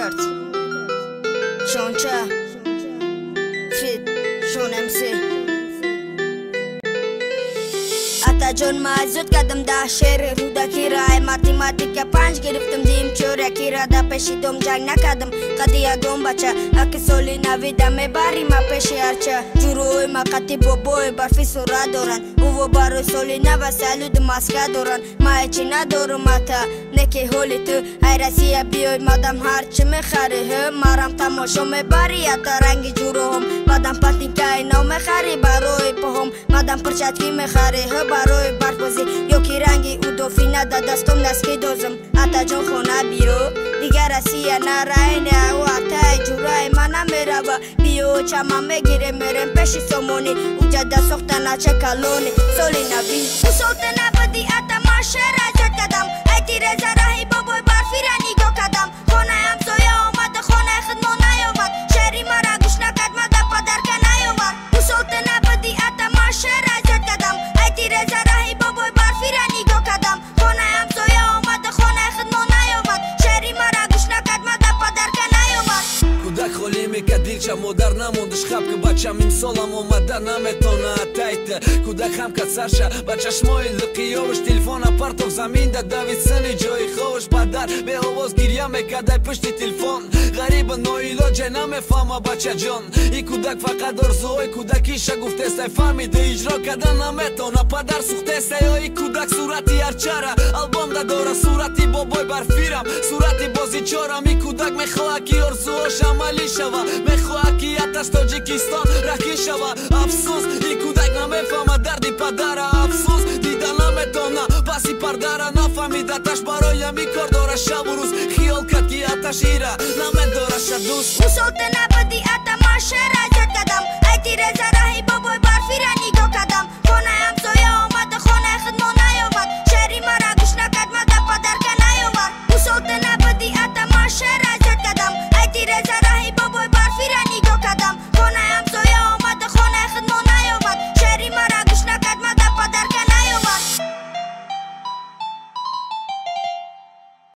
Records Shoncha Fit Shon MC Ata John Mazut kadam da sher ruda kira matematika 5 گرفتم دیم چورکی را دا پشیدم جنگ نکردم قدیا گم بچه اکی سولی نویدم بری ما پیش هرچه جوروی ما قطی بابوی برفی سورا دارن او بارو سولی نو سالود ماسکه دارن ما هیچی ندارم اتا نکی هولی تو ایرسیه بیوی مادم هرچی میخری مارم تماشا میبری اتا رنگی جورو هم مادم پتین که اینو میخری باروی پهم مادم پرچتکی میخری باروی برفوزی یوکی رنگی او دوفی نده دستم نسکی دوزم اتا جون خونه بیو دیگر رسیه نرینه و اتا جورای منم میره بیو چمان بگیره میرم پیشی سومونی او جده سخته نچه کلونی سولی نبی او سلطه نبودی اتا ما شهره جد کدم ایتی رزه راهی بابوی برفی را نیگو کدم خونه همسایه آمد خونه خدمو نیومد شهری مرا گوش نکد مده پدر که نیومد او سلطه نبودی اتا ما شهره جد کدم ایتی رزه راهی بابوی برفی را نیگو کدم خونه همسایه آمد خونه خدمو نیومد شهری مرا گوش نکد مده پدر که نیومد کودک خالی میکرد دیرچه مادر نموندش خب که بچم این سالم اومده نمیتونه تایت کودک هم کد سرشه بچه شمای لقیاوش تلفون پرتو زمین ده دوید سنی جای خوش پدر به آواز گریه میکرده پشت تلفون غریب نایلاجه نمیفهمه بچه جان این کودک فقط ارزوهای کودکیشه گفته است فهمیده اجرا کردن نمیتونه پدر سوخته است یا این کودک صورتی هرچره البوم ده داره صورتی بابای برفیرم صورتی بازی چارم این کودک میخواه که ارزوهاش عملی شوه میخواه که اتش تاجیکستان رکی شوه افسوس این کودک نمیفهمه دردی پدر افسوس دیدن نمیتونه پسی پردره نفهمیده تش برایم این کار داره شب و روز خیال کرد که اتش ایره نمیداره شد دوست او سلطه نبودی اتا ما شهره جد کدم ایتی رزه